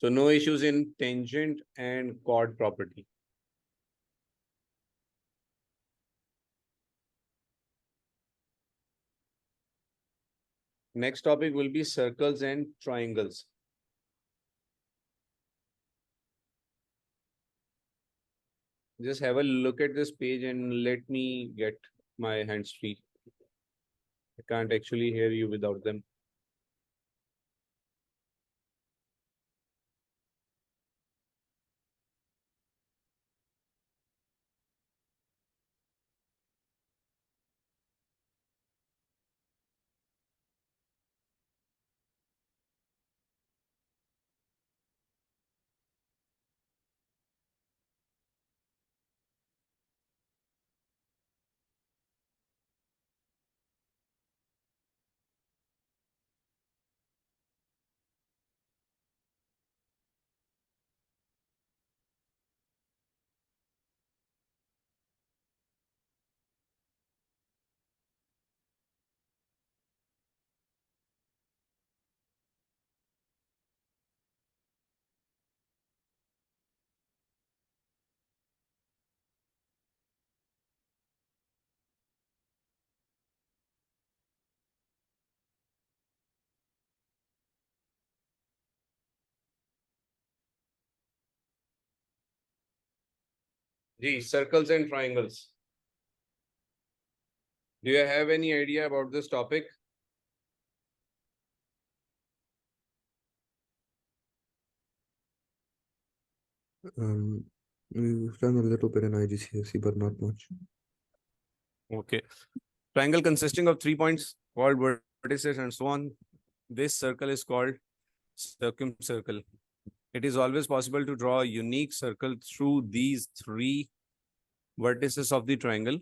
So no issues in tangent and chord property. Next topic will be circles and triangles. Just have a look at this page and let me get my hands free. I can't actually hear you without them. Circles and triangles. Do you have any idea about this topic? We've done a little bit in IGCSE, but not much. Okay. Triangle consisting of 3 points called vertices and so on. This circle is called circumcircle. It is always possible to draw a unique circle through these 3 vertices of the triangle.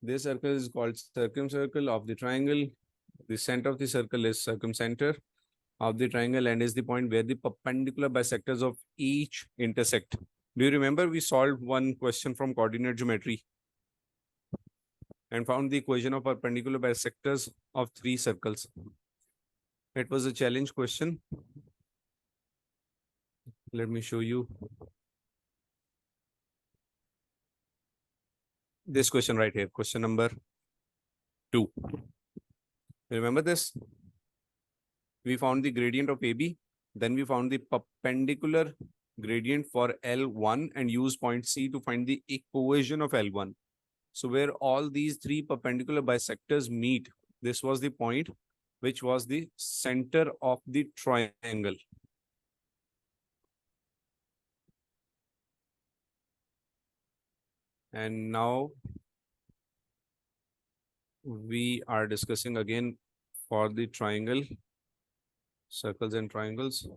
This circle is called circumcircle of the triangle. The center of the circle is circumcenter of the triangle and is the point where the perpendicular bisectors of each intersect. Do you remember we solved one question from coordinate geometry and found the equation of perpendicular bisectors of 3 circles? It was a challenge question. Let me show you this question right here, question number 2. Remember this? We found the gradient of AB, then we found the perpendicular gradient for L1 and use point C to find the equation of L1. So where all these 3 perpendicular bisectors meet, this was the point which was the center of the triangle. And now we are discussing again for the triangle, circles and triangles.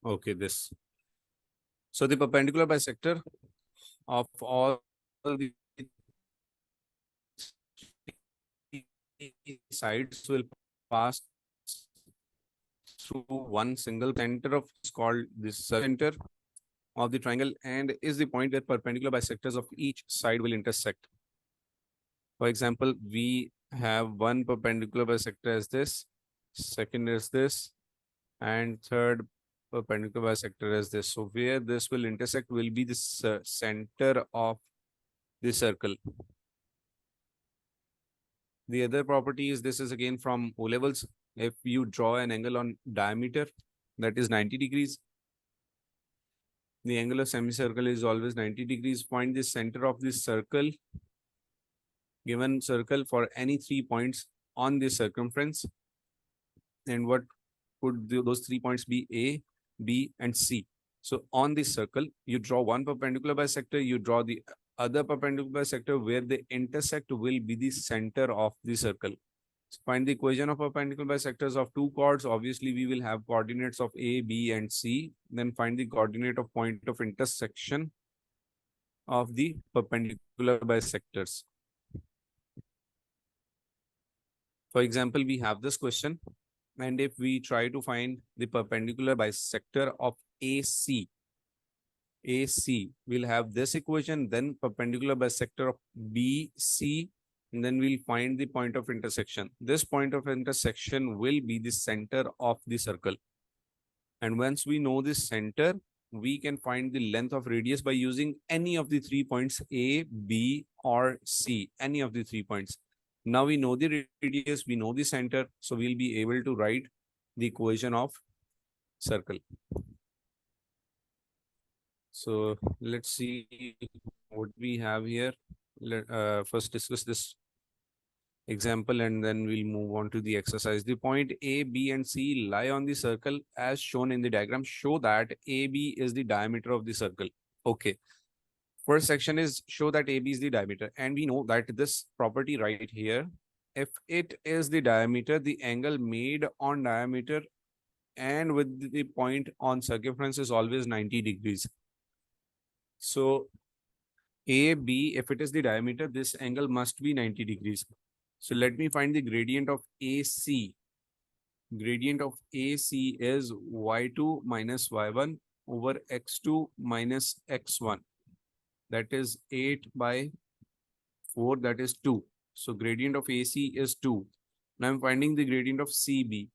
Okay, this. So the perpendicular bisector of all the sides will pass through one single center of is called the center of the triangle and is the point where perpendicular bisectors of each side will intersect. For example, we have one perpendicular bisector as this, second is this, and third perpendicular bisector as this. So where this will intersect will be the center of the circle. The other property is this is again from O levels. If you draw an angle on diameter that is 90 degrees, the angle of semicircle is always 90 degrees. Find the center of this circle, given circle for any 3 points on the circumference. And what could those 3 points be? A, B, and C. So on this circle, you draw one perpendicular bisector, you draw the other perpendicular bisector where they intersect will be the center of the circle. So find the equation of perpendicular bisectors of 2 chords. Obviously, we will have coordinates of A, B, and C. Then find the coordinate of point of intersection of the perpendicular bisectors. For example, we have this question. And if we try to find the perpendicular bisector of AC, AC, we'll have this equation, then perpendicular bisector of BC, and then we'll find the point of intersection. This point of intersection will be the center of the circle. And once we know the center, we can find the length of radius by using any of the 3 points A, B, or C, any of the 3 points. Now we know the radius, we know the center, so we'll be able to write the equation of circle. So let's see what we have here. Let first discuss this example and then we'll move on to the exercise. The point A, B, and C lie on the circle as shown in the diagram. Show that AB is the diameter of the circle. Okay. First section is show that AB is the diameter. And we know that this property right here, if it is the diameter, the angle made on diameter and with the point on circumference is always 90 degrees. So AB, if it is the diameter, this angle must be 90 degrees. So let me find the gradient of AC. Gradient of AC is y2 minus y1 over x2 minus x1. That is 8 by 4, that is 2. So gradient of AC is 2. Now I'm finding the gradient of CB.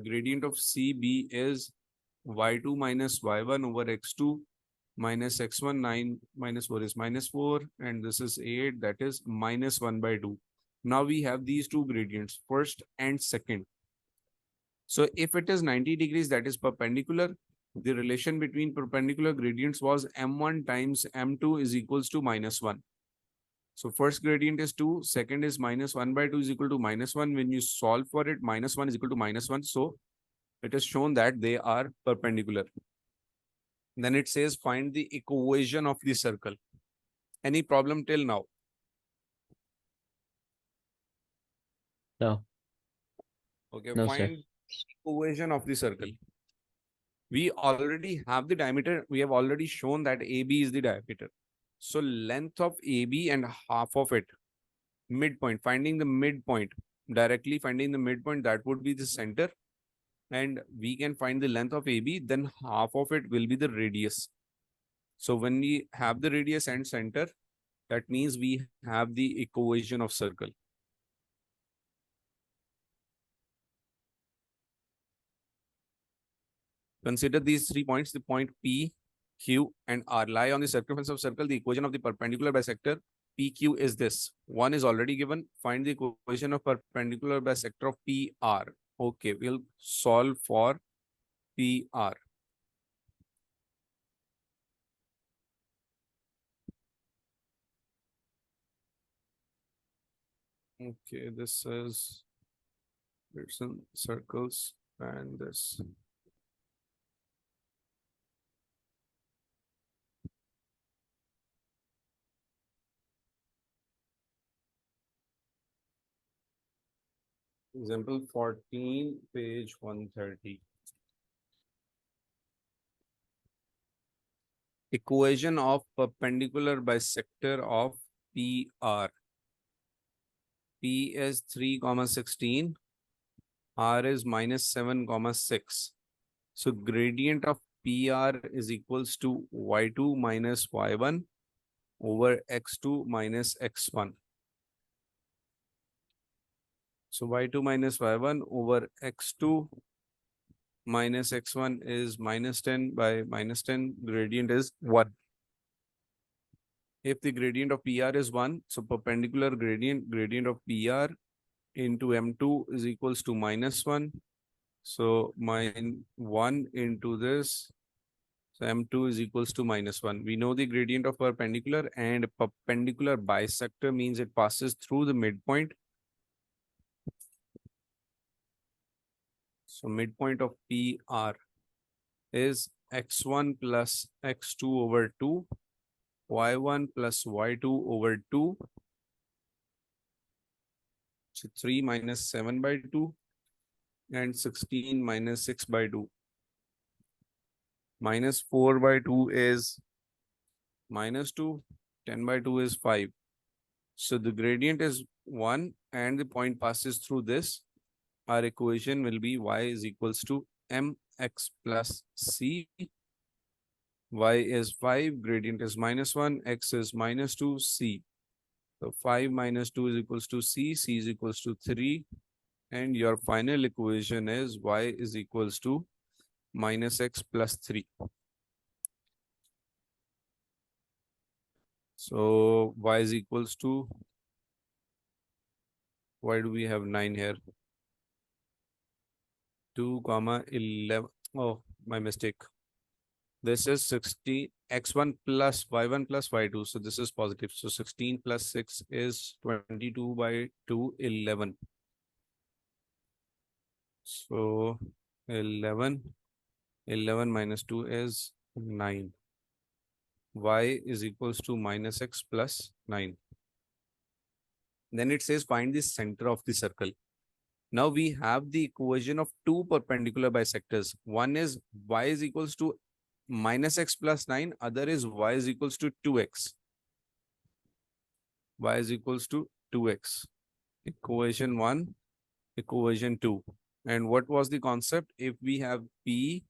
Gradient of CB is y2 minus y1 over x2 minus x1, 9 minus 4 is minus 4, and this is 8, that is minus 1 by 2. Now we have these two gradients, first and second. So if it is 90 degrees, that is perpendicular. The relation between perpendicular gradients was m1 times m2 is equals to minus 1. So first gradient is 2, second is minus 1 by 2 is equal to minus 1. When you solve for it, minus 1 is equal to minus 1. So it is shown that they are perpendicular. Then it says find the equation of the circle. Any problem till now? No. Okay, No, sir. find equation of the circle. We already have the diameter. We have already shown that AB is the diameter. So length of AB and half of it, midpoint, finding the midpoint, directly finding the midpoint, that would be the center. And we can find the length of AB, then half of it will be the radius. So when we have the radius and center, that means we have the equation of circle. Consider these 3 points. The point P, Q, and R lie on the circumference of circle. The equation of the perpendicular bisector PQ is this. One is already given. Find the equation of perpendicular bisector of PR. Okay, we'll solve for PR. Okay, this is some circles and this. Example 14, page 130. Equation of perpendicular bisector of PR. P is 3, 16. R is minus 7, 6. So gradient of PR is equals to y2 minus y1 over x2 minus x1. So y2 minus y1 over x2 minus x1 is minus 10 by minus 10. Gradient is 1. If the gradient of PR is 1, so perpendicular gradient of PR into M2 is equals to minus 1. So min 1 into this. So M2 is equals to minus 1. We know the gradient of perpendicular, and perpendicular bisector means it passes through the midpoint. So midpoint of PR is x1 plus x2 over 2, y1 plus y2 over 2. So 3 minus 7 by 2 and 16 minus 6 by 2. Minus 4 by 2 is minus 2, 10 by 2 is 5. So the gradient is 1 and the point passes through this. Our equation will be y is equals to mx plus c. Y is 5, gradient is -1, X is -2, C. So 5 minus 2 is equals to C, C is equals to 3. And your final equation is Y is equals to -X plus 3. So Y is equals to, why do we have 9 here? 2, 11. Oh, my mistake. This is 60, x1 plus y1 plus y2. So this is positive. So 16 plus 6 is 22 by 2, 11. So 11, 11 minus 2 is 9. Y is equals to -x plus 9. Then it says find the center of the circle. Now we have the equation of two perpendicular bisectors. One is y is equals to -x plus 9. Other is y is equals to 2x. Y is equals to 2x. Equation 1, equation 2. And what was the concept? If we have P,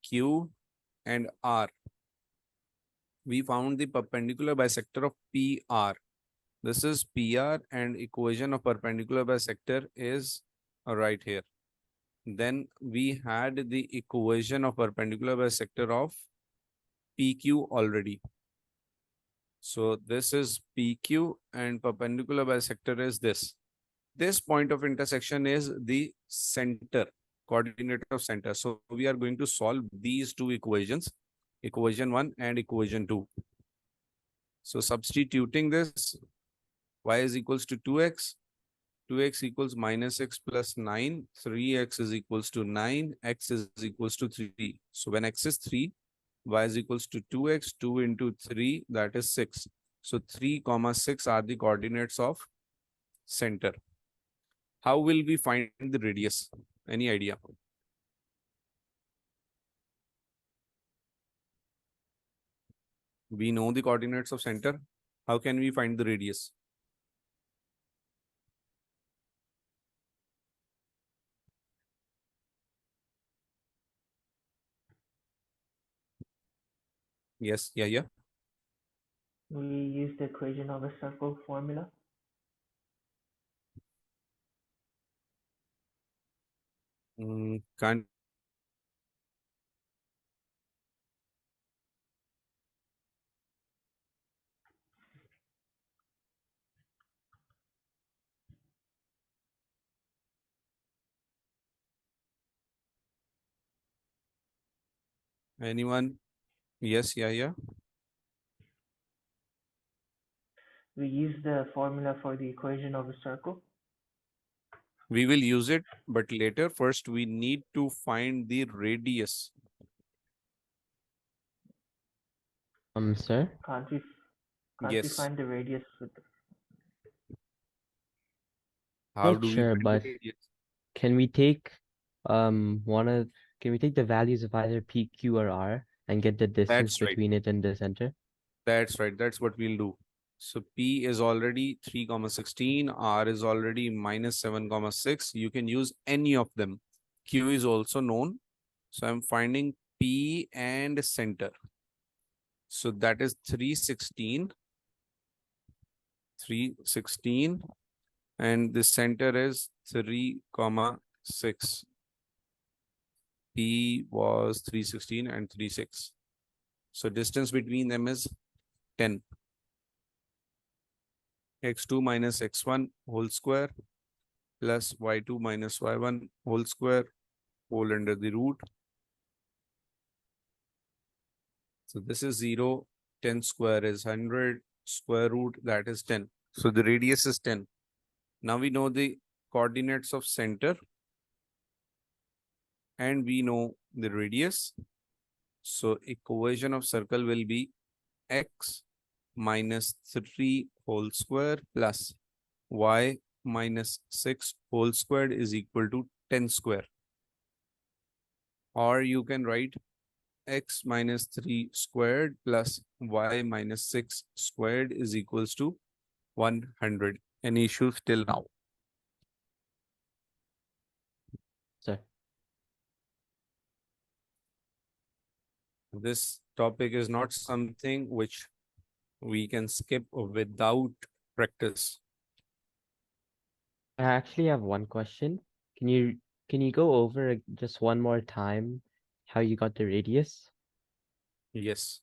Q, and R, we found the perpendicular bisector of PR. This is PR and equation of perpendicular bisector is right here. Then we had the equation of perpendicular bisector of PQ already. So this is PQ and perpendicular bisector is this. This point of intersection is the center, coordinate of center. So we are going to solve these two equations, equation 1 and equation 2. So substituting this, y is equals to 2x, 2x equals -x plus 9, 3x is equals to 9, x is equals to 3. So when x is 3, y is equals to 2x, 2 into 3, that is 6. So 3, 6 are the coordinates of center. How will we find the radius? Any idea? We know the coordinates of center. How can we find the radius? Yes, yeah. We use the equation of a circle formula. Can't. Anyone? Yes, yeah. We use the formula for the equation of a circle. We will use it, but later. First, we need to find the radius. Sir? Can't we Yes. find the radius with the, How Not do we sure, find but the radius? can we take can we take the values of either P, Q, or R and get the distance That's right. between it and the center? That's right. That's what we'll do. So P is already 3, 16. R is already -7, 6. You can use any of them. Q is also known. So I'm finding P and center. So that is 316. 316. And the center is 3, 6. P was 316 and 36. So distance between them is 10. X2 minus x1 whole square plus y2 minus y1 whole square whole under the root. So this is 0. 10 square is 100. Square root, that is 10. So the radius is 10. Now we know the coordinates of center and we know the radius. So equation of circle will be x minus 3 whole square plus y minus 6 whole squared is equal to 10 square. Or you can write x minus 3 squared plus y minus 6 squared is equals to 100. Any issues till now? Sir. This topic is not something which we can skip without practice. I actually have one question. Can you go over just one more time how you got the radius? Yes.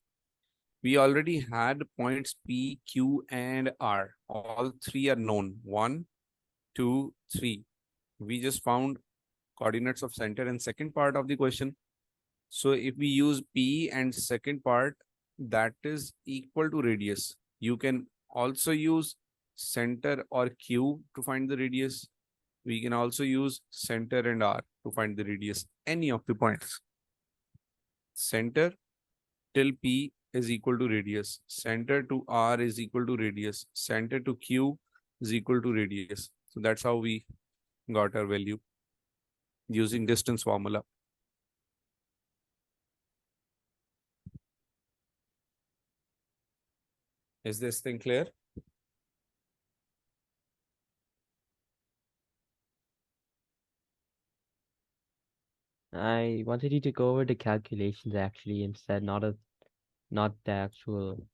We already had points P, Q, and R. All three are known. 1, 2, 3. We just found coordinates of center and second part of the question. So if we use P and second part, that is equal to radius. You can also use center or Q to find the radius. We can also use center and R to find the radius, any of the points. Center till P is equal to radius. Center to R is equal to radius. Center to Q is equal to radius. So that's how we got our value using distance formula. Is this thing clear? I wanted you to go over the calculations actually instead, not the actual.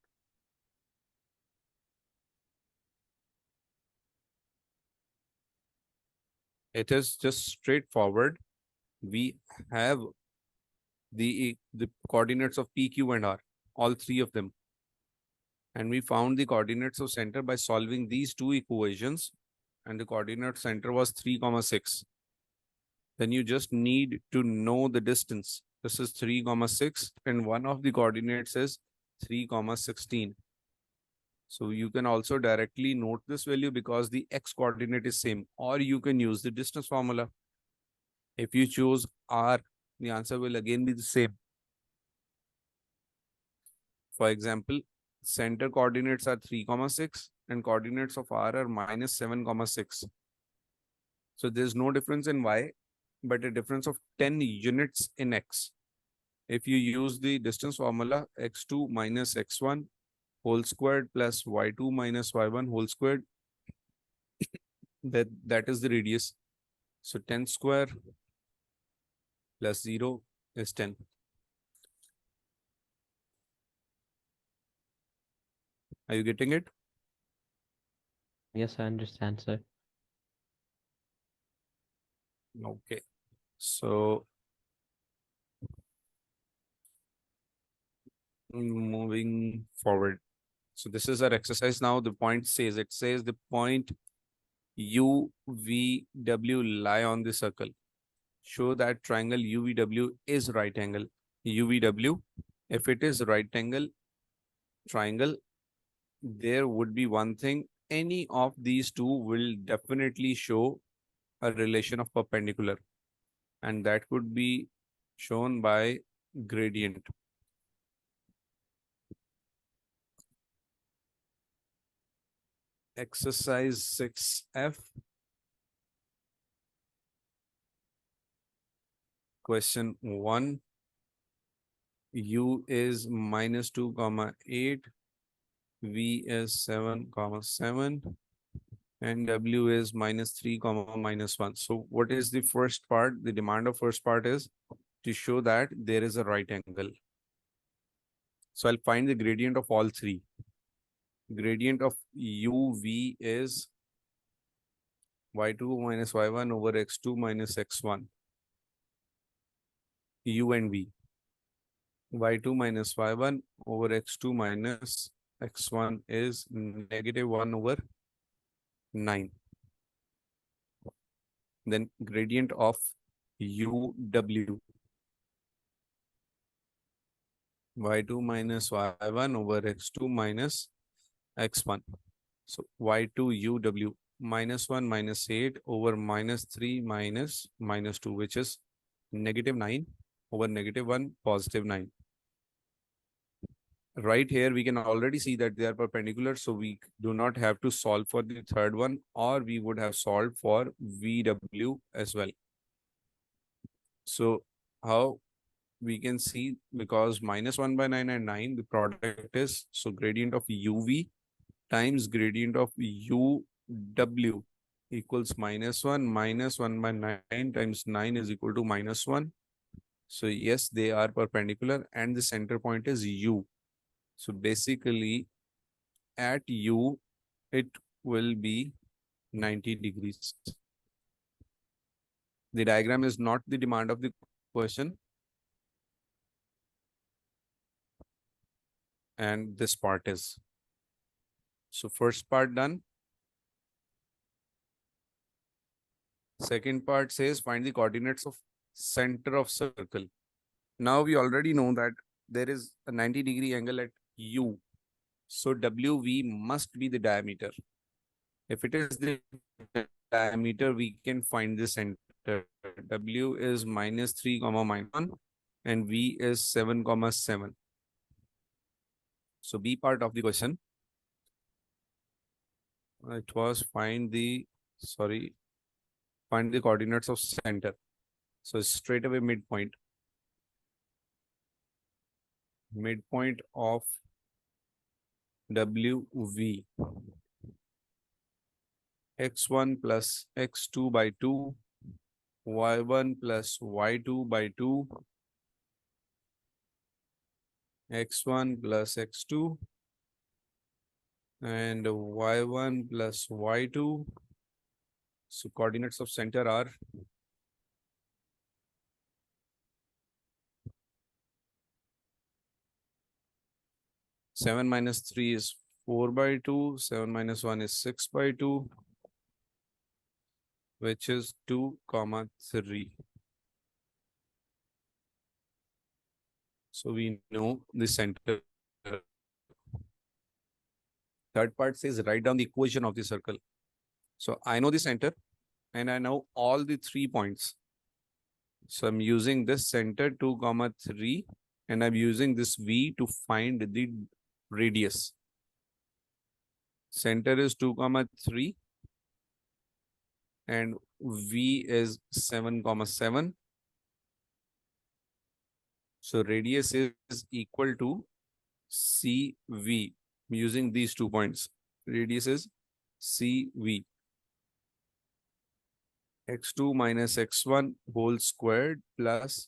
It is just straightforward. We have the coordinates of P, Q, and R, all three of them. And we found the coordinates of center by solving these two equations. And the coordinate center was 3, 6. Then you just need to know the distance. This is 3, 6, and one of the coordinates is 3, 16. So you can also directly note this value because the x coordinate is same, or you can use the distance formula. If you choose R, the answer will again be the same. For example, center coordinates are 3, 6, and coordinates of R are -7, 6. So there's no difference in Y, but a difference of 10 units in X. If you use the distance formula, x2 minus x1 whole squared plus y2 minus y1 whole squared, that is the radius. So 10 square plus 0 is 10. Are you getting it? Yes, I understand, sir. Okay. So moving forward. So this is our exercise now. The point says, it says the point U, V, W lie on the circle. Show that triangle UVW is right angle. UVW, if it is right angle triangle, there would be one thing. Any of these two will definitely show a relation of perpendicular. And that could be shown by gradient. Exercise 6F. Question 1. U is -2, 8. V is 7, 7. And W is -3, -1. So what is the first part? The demand of first part is to show that there is a right angle. So I'll find the gradient of all three. Gradient of UV is y2 minus y1 over x2 minus x1. U and V. Y2 minus y1 over x2 minus x1 is -1 over 9. Then gradient of UW. Y2 minus y1 over x2 minus x1. So y2 UW -1 -8 over -3 minus -2, which is -9 over -1 +9. Right here, we can already see that they are perpendicular, so we do not have to solve for the third one, or we would have solved for VW as well. So how we can see, because -1 by 9 and 9, the product is, so gradient of UV times gradient of UW equals -1 by 9 times 9 is equal to -1. So yes, they are perpendicular and the center point is U. So basically at U, it will be 90 degrees. The diagram is not the demand of the question. And this part is. So first part done. Second part says find the coordinates of center of circle. Now we already know that there is a 90-degree angle at U. So WV must be the diameter. If it is the diameter, we can find the center. W is -3, -1 and V is 7, 7. So B part of the question. It was find the coordinates of center. So straight away midpoint. Midpoint of WV. X1 plus X2 by 2. Y1 plus Y2 by 2. X1 plus X2. And Y1 plus Y2. So coordinates of center are 7 minus 3 is 4 by 2. 7 minus 1 is 6 by 2. Which is 2, 3. So we know the center. Third part says write down the equation of the circle. So I know the center and I know all the 3 points. So I'm using this center 2, 3 and I'm using this V to find the radius. Center is 2, 3 and V is 7, 7. So radius is equal to CV. Using these 2 points. Radius is CV. X2 minus X1 whole squared plus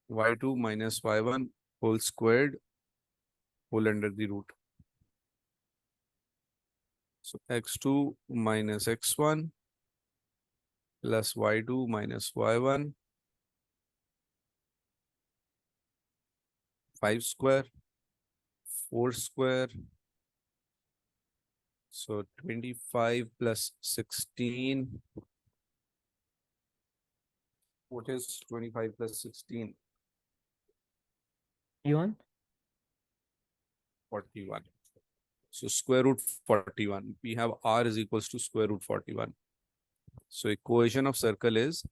Y2 minus Y1 whole squared whole under the root. So X2 minus X1 plus Y2 minus Y1, 5 square, 4 square. So 25 plus 16. What is 25 plus 16? You on? 41. So square root 41. We have R is equals to square root 41. So equation of circle is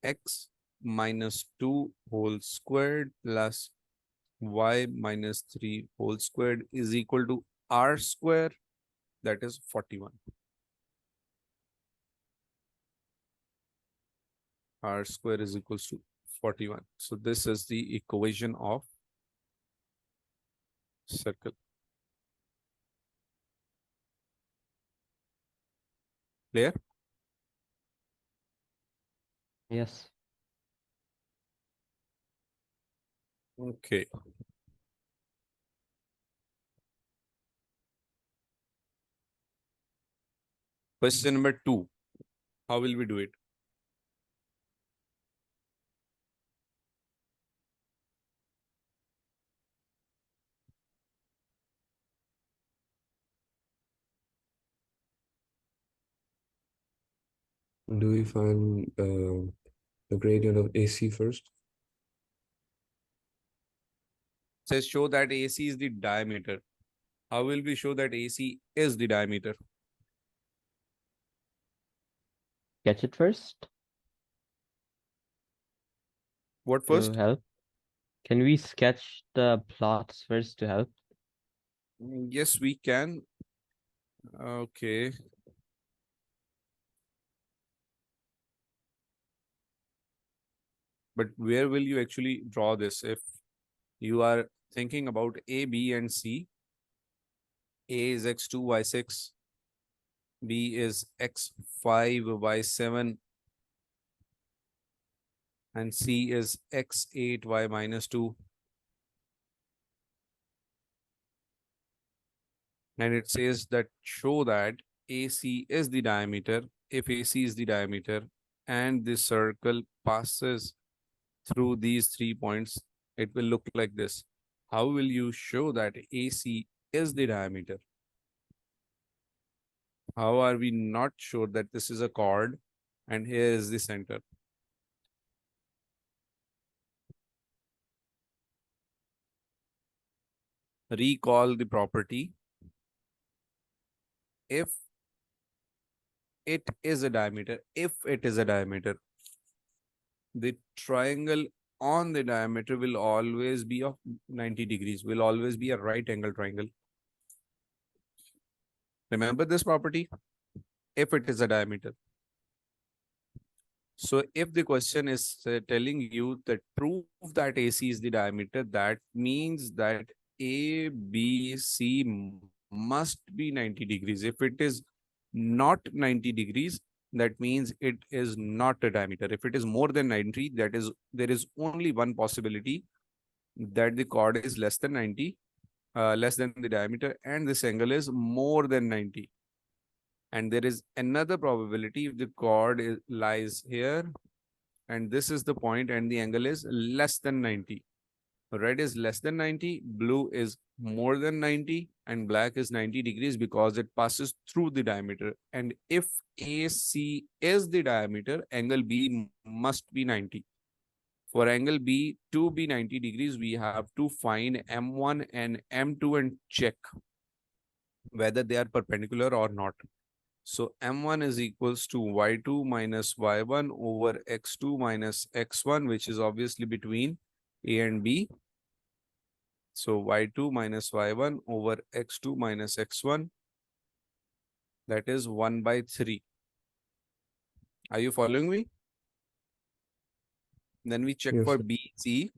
X minus 2 whole squared plus Y minus 3 whole squared is equal to R square, that is 41. R square is equals to 41. So this is the equation of circle. Clear? Yes. Okay. Question number 2. How will we do it? Do we find the gradient of AC first? It says show that AC is the diameter. How will we show that AC is the diameter? Sketch it first What to first? help. Can we sketch the plots first to help? Yes, we can. Okay. But where will you actually draw this? If you are thinking about A, B, and C, A is x2, y6, B is x5, y7, and C is x8, y minus 2. And it says that show that AC is the diameter. If AC is the diameter and the circle passes through these 3 points, it will look like this. How will you show that AC is the diameter? How are we not sure that this is a chord and here is the center? Recall the property. If it is a diameter, the triangle on the diameter will always be of 90 degrees, will always be a right angle triangle. Remember this property? If it is a diameter. So if the question is telling you that prove that AC is the diameter, that means that ABC must be 90 degrees. If it is not 90 degrees, that means it is not a diameter. If it is more than 90, that is, there is only one possibility that the chord is less than 90, less than the diameter, and this angle is more than 90. And there is another probability if the chord lies here, and this is the point, and the angle is less than 90. Red is less than 90, blue is more than 90, and black is 90 degrees because it passes through the diameter. And if AC is the diameter, angle B must be 90. For angle B to be 90 degrees, we have to find M1 and M2 and check whether they are perpendicular or not. So M1 is equals to Y2 minus Y1 over X2 minus X1, which is obviously between A and B. So Y2 minus Y1 over X2 minus X1, that is 1 by 3. Are you following me? Then we check Yes, for sir. BC.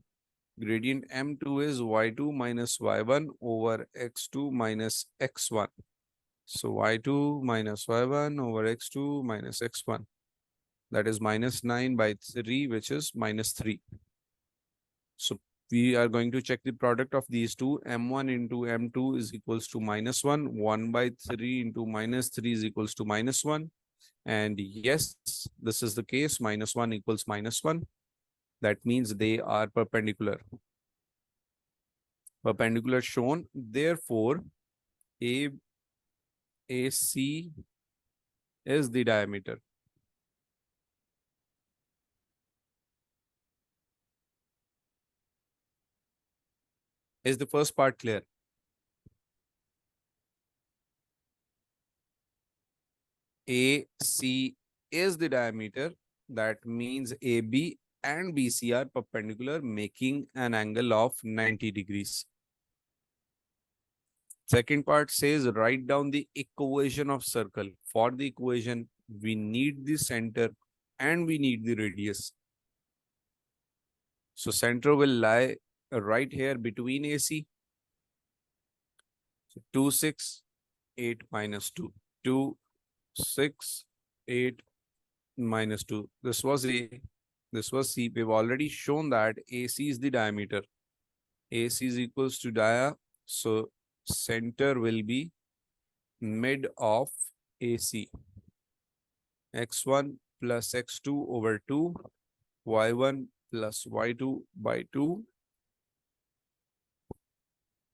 Gradient M2 is Y2 minus Y1 over X2 minus X1. So Y2 minus Y1 over X2 minus X1. That is minus 9 by 3, which is minus 3. So we are going to check the product of these two. M1 into M2 is equals to minus 1. 1 by 3 into minus 3 is equals to minus 1. And yes, this is the case. Minus 1 equals minus 1. That means they are perpendicular. Perpendicular shown. Therefore, AC is the diameter. Is the first part clear? AC is the diameter. That means AB and BC are perpendicular, making an angle of 90 degrees. Second part says write down the equation of circle. For the equation, we need the center and we need the radius. So center will lie right here between AC. So 2, 6, 8 minus 2. 2, 6, 8 minus 2. This was A. This was C. We've already shown that AC is the diameter. AC is equals to dia. So center will be mid of AC. X1 plus X2 over 2. Y1 plus Y2 by 2.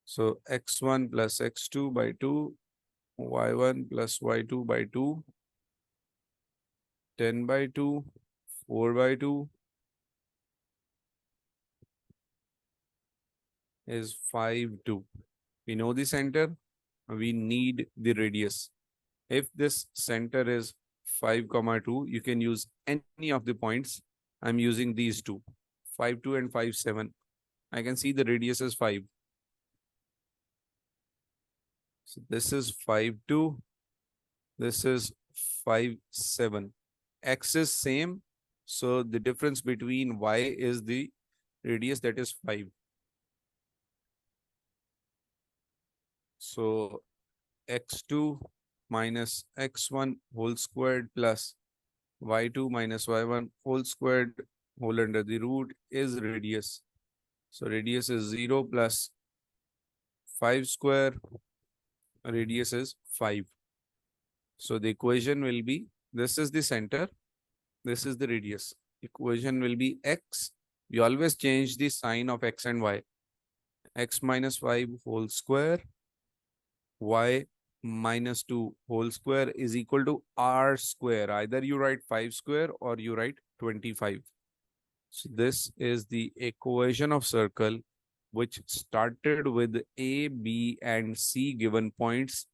So X1 plus X2 by 2. Y1 plus Y2 by 2. 10 by 2. 4 by 2. Is 5, 2. We know the center. We need the radius. If this center is 5, 2, you can use any of the points. I'm using these two, 5, 2 and 5, 7. I can see the radius is 5. So this is 5, 2. This is 5, 7. X is same. So the difference between Y is the radius, that is 5. So X2 minus X1 whole squared plus Y2 minus Y1 whole squared whole under the root is radius. So radius is 0 plus 5 square. Radius is 5. So the equation will be, this is the center, this is the radius. Equation will be x. We always change the sign of x and y. X minus 5 whole square, y minus 2 whole square is equal to r square. Either you write 5 square or you write 25. So this is the equation of circle which started with A, B, and C given points.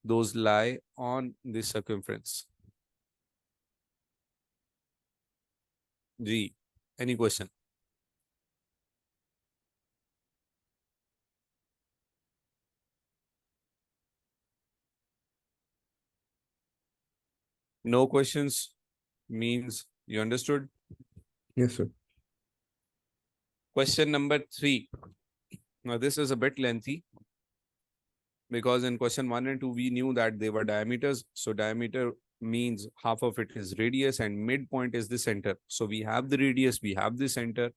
Those lie on the circumference. G. Any question? No questions means you understood. Yes, sir. Question number 3. Now this is a bit lengthy because in question 1 and 2 we knew that they were diameters. So diameter means half of it is radius and midpoint is the center. So we have the radius, we have the center.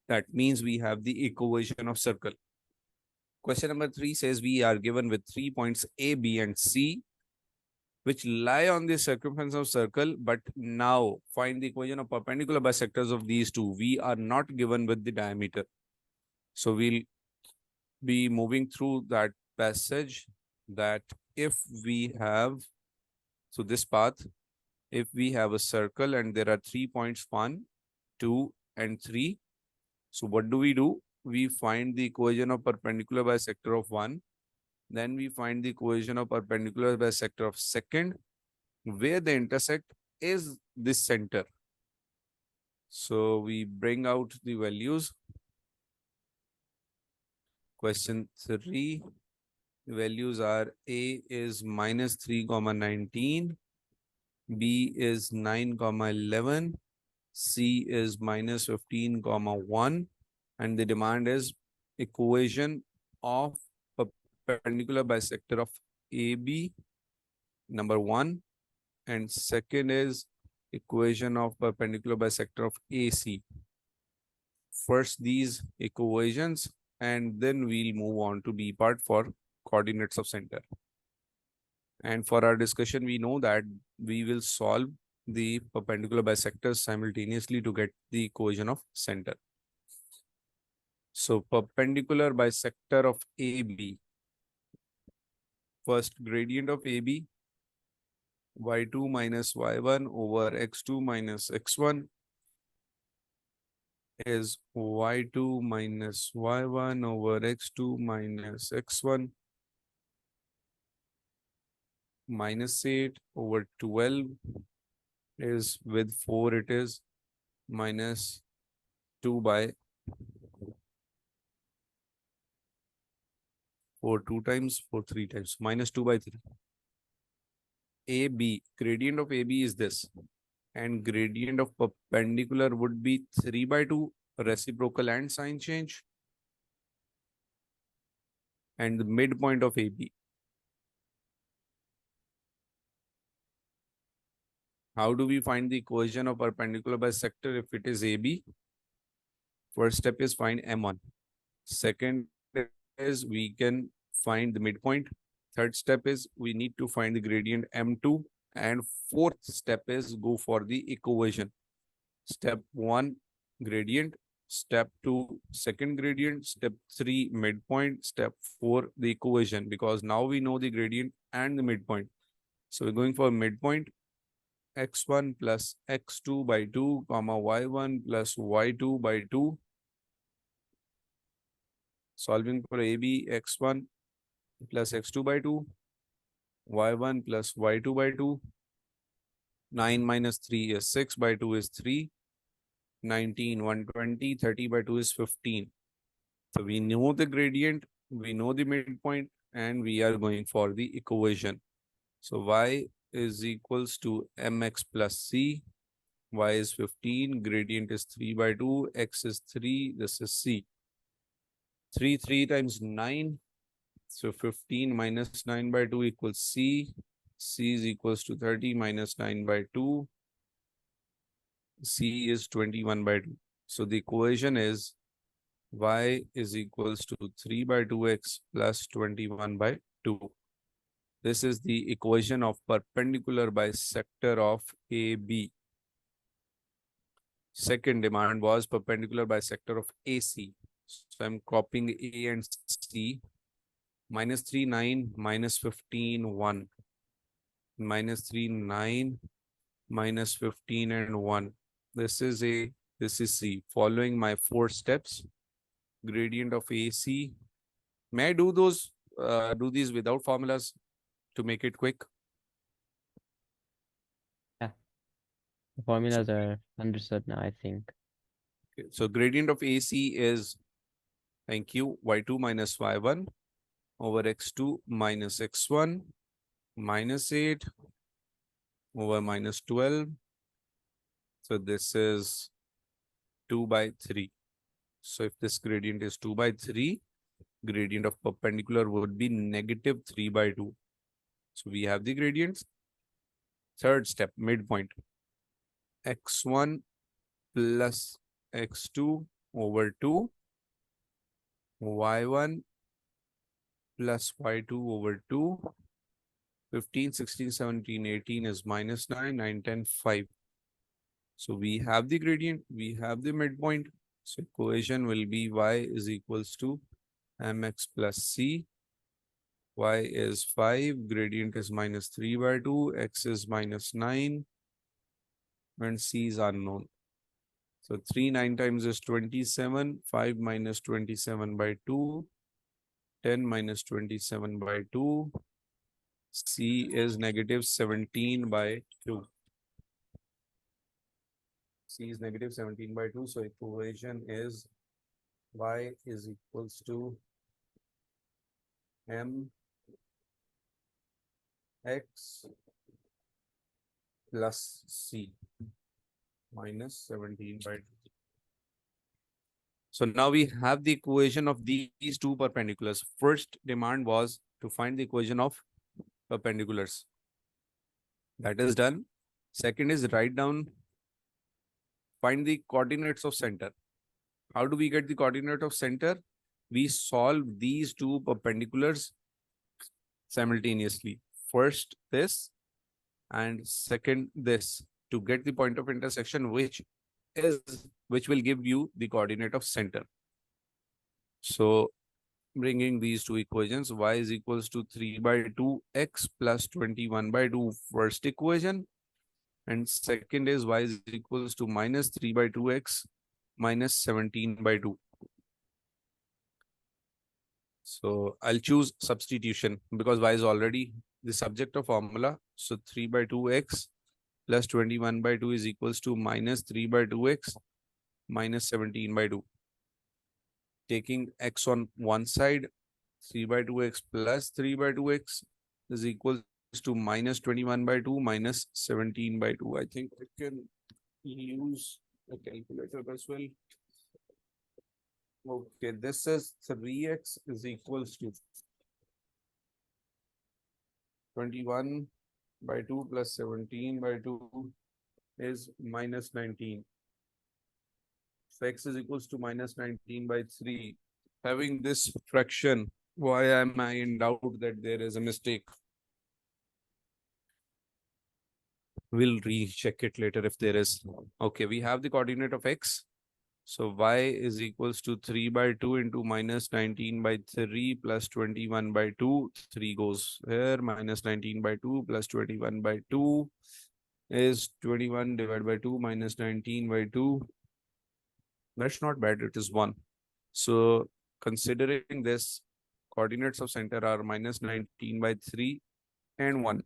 That means we have the equation of circle. Question number 3 says we are given with 3 points A, B, and C, which lie on the circumference of circle. But now find the equation of perpendicular bisectors of these two. We are not given with the diameter. So we'll be moving through that passage that if we have, so this path, if we have a circle and there are 3 points 1, 2, and 3. So what do? We find the equation of perpendicular bisector of 1. Then we find the equation of perpendicular bisector of second, where the intersect is this center. So we bring out the values. Question 3, the values are A is minus 3, 19, B is 9, 11, C is minus 15, 1, and the demand is equation of perpendicular bisector of AB, number 1, and second is equation of perpendicular bisector of AC. First these equations and then we'll move on to B part for coordinates of center. And for our discussion, we know that we will solve the perpendicular bisectors simultaneously to get the equation of center. So perpendicular bisector of AB. First gradient of AB, y2 minus y1 over x2 minus x1 is y2 minus y1 over x2 minus x1 minus 8 over 12 is with 4 it is minus 2 by 4 2 times 4 3 times minus 2 by 3. AB, gradient of AB is this, and gradient of perpendicular would be 3 by 2, reciprocal and sign change, and the midpoint of AB. How do we find the equation of perpendicular bisector if it is AB? First step is find M1. Second is we can find the midpoint. Third step is we need to find the gradient M2. And fourth step is go for the equation. Step 1, gradient. Step 2, second gradient. Step 3, midpoint. Step 4, the equation, because now we know the gradient and the midpoint. So we're going for midpoint. X1 plus X2 by 2, comma Y1 plus Y2 by 2. Solving for AB, X1 plus X2 by 2, Y1 plus Y2 by 2. 9 minus 3 is 6 by 2 is 3. 19, 120, 30 by 2 is 15. So we know the gradient, we know the midpoint, and we are going for the equation. So Y is equals to mx plus c. Y is 15, gradient is 3 by 2, x is 3, this is c. 3 times 9, so 15 minus 9 by 2 equals c. C is equals to 30 minus 9 by 2. C is 21 by 2. So the equation is y is equals to 3 by 2x plus 21 by 2. This is the equation of perpendicular bisector of AB. Second demand was perpendicular bisector of AC. So I'm copying A and C. Minus 3, 9, minus 15, 1. Minus 3, 9, minus 15 and 1. This is A, this is C. Following my 4 steps, gradient of AC. May I do these without formulas to make it quick? The formulas are understood now, I think. Okay. So gradient of AC is, thank you, y2 minus y1 over x2 minus x1 minus 8 over minus 12. So this is 2 by 3. So if this gradient is 2 by 3, gradient of perpendicular would be negative 3 by 2. So we have the gradients. Third step, midpoint. x1 plus x2 over 2, y1 plus y2 over 2, 15, 16, 17, 18 is minus 9, 9, 10, 5. So we have the gradient, we have the midpoint. So equation will be y is equals to mx plus c. Y is 5, gradient is minus 3 by 2, x is minus 9, and c is unknown. So 3 9 times is 27, 5 minus 27 by 2, 10 minus 27 by 2, c is negative 17 by 2. C is negative 17 by 2, so equation is y is equals to m x plus c minus 17 by 2. So now we have the equation of these two perpendiculars. First demand was to find the equation of perpendiculars. That is done. Second is write down, find the coordinates of center. How do we get the coordinate of center? We solve these two perpendiculars simultaneously. First this and second this to get the point of intersection, which will give you the coordinate of center. So bringing these two equations, y is equals to 3 by 2 x plus 21 by 2 first equation, and second is y is equals to minus 3 by 2x minus 17 by 2. So I'll choose substitution because y is already the subject of formula. So 3 by 2x plus 21 by 2 is equals to minus 3 by 2x minus 17 by 2. Taking x on one side, 3 by 2x plus 3 by 2x is equals to minus 21 by 2 minus 17 by 2. I think I can use a calculator as well. Okay, this is 3x is equals to 21 by 2 plus 17 by 2 is minus 19. So x is equals to minus 19 by 3. Having this fraction, why am I in doubt that there is a mistake? We'll recheck it later if there is. Okay, we have the coordinate of x. So y is equals to 3 by 2 into minus 19 by 3 plus 21 by 2. 3 goes here, minus 19 by 2 plus 21 by 2 is 21 divided by 2 minus 19 by 2. That's not bad, it is 1. So considering this, coordinates of center are minus 19 by 3 and 1.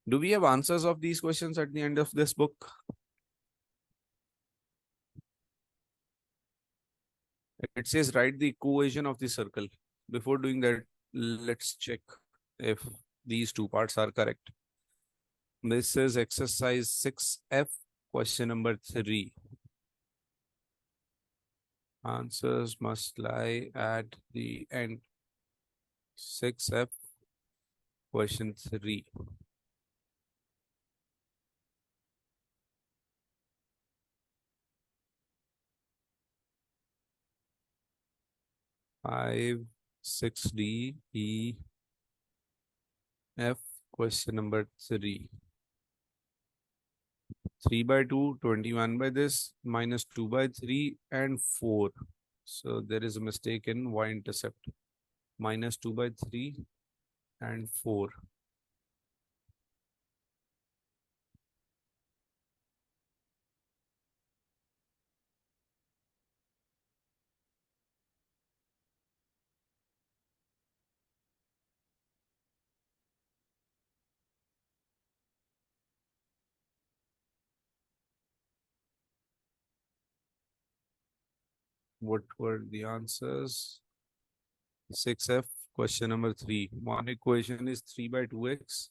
Do we have answers of these questions at the end of this book? It says write the equation of the circle. Before doing that, let's check if these two parts are correct. This is exercise 6F, question number 3. Answers must lie at the end. 6F, question 3. 5, 6D, E, F. Question number 3. 3 by 2, 21 by this, minus 2 by 3, and 4. So there is a mistake in y-intercept. Minus 2 by 3 and 4. What were the answers? 6F, question number 3. One equation is 3 by 2x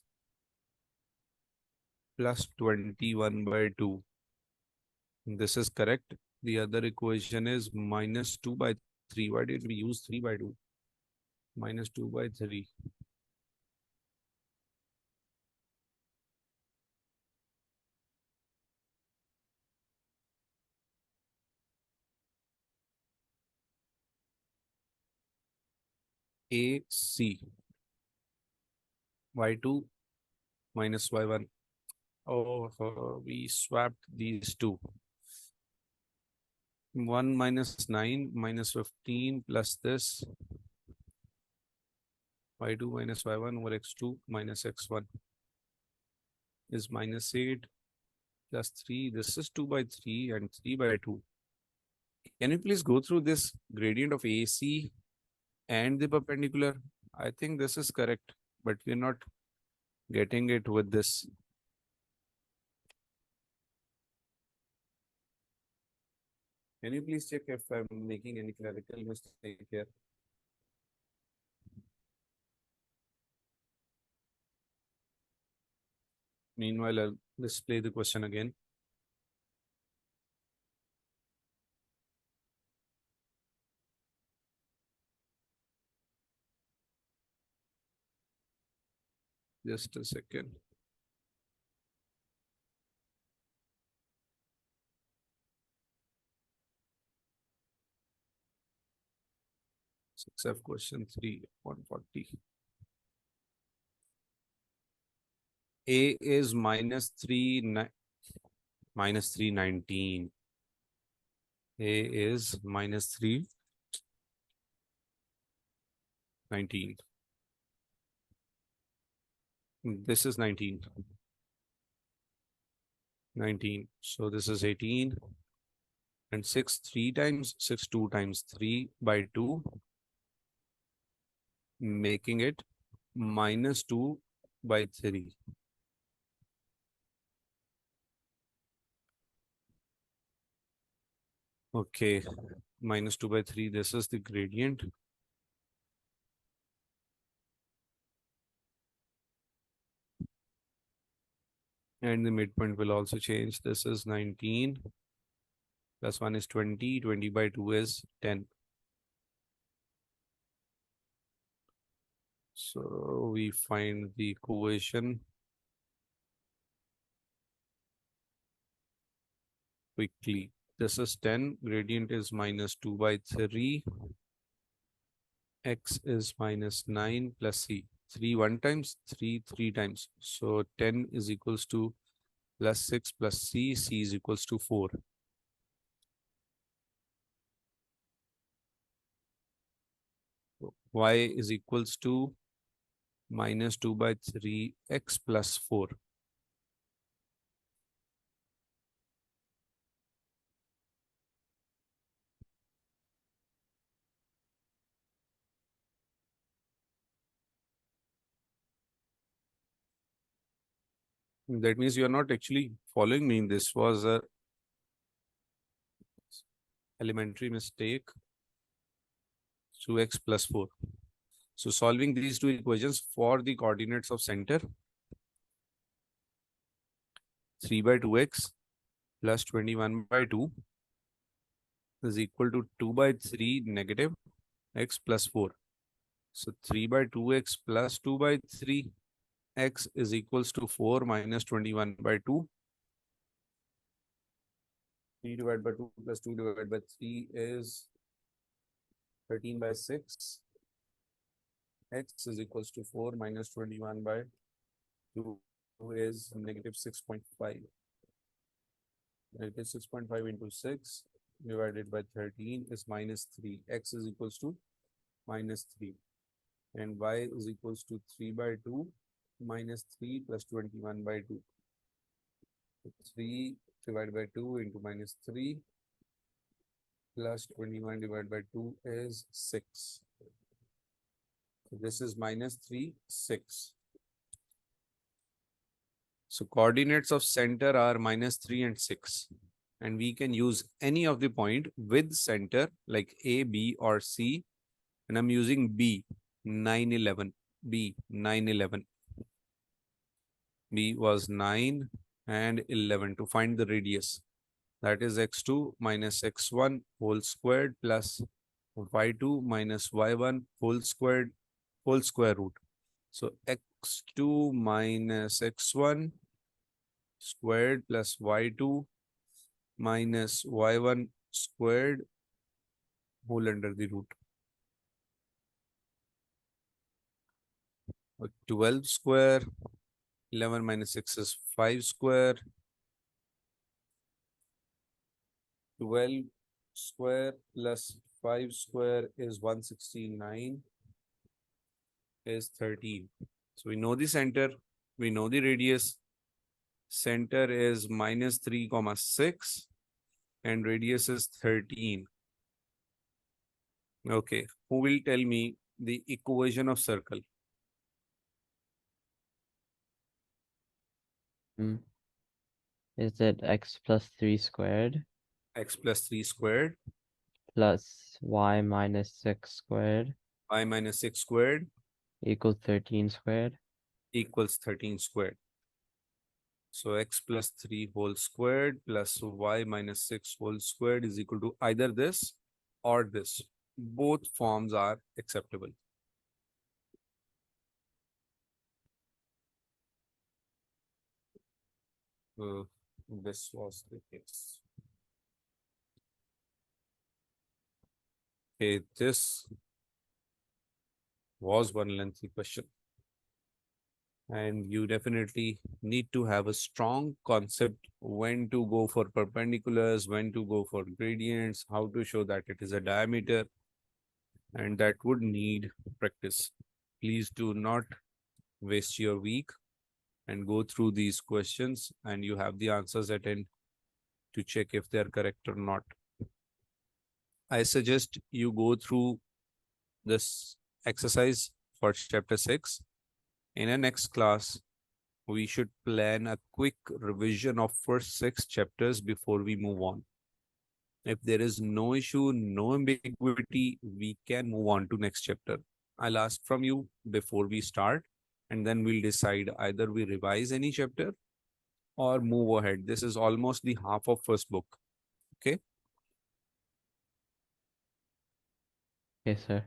plus 21 by 2. This is correct. The other equation is minus 2 by 3. Why did we use 3 by 2? Minus 2 by 3. AC. Y2 minus Y1. Oh, we swapped these two. 1 minus 9 minus 15 plus this. Y2 minus Y1 over X2 minus X1 is minus 8 plus 3. This is 2 by 3 and 3 by 2. Can you please go through this gradient of AC and the perpendicular? I think this is correct, but we're not getting it with this. Can you please check if I'm making any clerical mistake here? Meanwhile, I'll display the question again. Just a second. Six F question 3, 140. A is minus 319. A is minus 319. This is 19. 19. So this is 18. And 6 3 times, 6 2 times 3 by 2. Making it minus 2 by 3. Okay. Minus 2 by 3. This is the gradient. And the midpoint will also change. This is 19. Plus 1 is 20. 20 by 2 is 10. So we find the equation quickly. This is 10. Gradient is minus 2 by 3. X is minus 9 plus C. 3 1 times, 3 3 times. So 10 is equals to plus 6 plus C. C is equals to 4. Y is equals to minus 2 by 3 X plus 4. That means you are not actually following me. This was a elementary mistake. So X plus 4. So solving these two equations for the coordinates of center, 3 by 2x plus 21 by 2 is equal to 2 by 3 negative x plus 4. So 3 by 2x plus 2 by 3 x is equals to 4 minus 21 by 2. 3 divided by 2 plus 2 divided by 3 is 13 by 6. X is equals to 4 minus 21 by 2 is negative 6.5. Negative 6.5 into 6 divided by 13 is minus 3. X is equals to minus 3. And y is equals to 3 by 2 minus 3 plus 21 by 2. So 3 divided by 2 into minus 3 plus 21 divided by 2 is 6. So this is minus 3, 6. So coordinates of center are minus 3 and 6. And we can use any of the point with center like A, B or C. And I'm using B, 9, 11. B, 9, 11. B was 9 and 11 to find the radius. That is x2 minus x1 whole squared plus y2 minus y1 whole squared whole square root. So x2 minus x1 squared plus y2 minus y1 squared whole under the root. 12 square, 11 minus 6 is 5 square. 12 square plus 5 square is 169 is 13. So we know the center, we know the radius. Center is minus 3 comma 6 and radius is 13. Okay, who will tell me the equation of circle? Is it x plus 3 squared X plus 3 squared, plus y minus 6 squared y minus 6 squared equals 13 squared? equals 13 squared. So x plus 3 whole squared plus y minus 6 whole squared is equal to either this or this. Both forms are acceptable. This was the case. Okay, this was one lengthy question. And you definitely need to have a strong concept when to go for perpendiculars, when to go for gradients, how to show that it is a diameter, and that would need practice. Please do not waste your week and go through these questions and you have the answers at end to check if they are correct or not. I suggest you go through this exercise for chapter 6. In our next class, we should plan a quick revision of first 6 chapters before we move on. If there is no issue, no ambiguity, we can move on to next chapter. I'll ask from you before we start, and then we'll decide either we revise any chapter or move ahead. This is almost the half of first book. Okay. Okay, sir.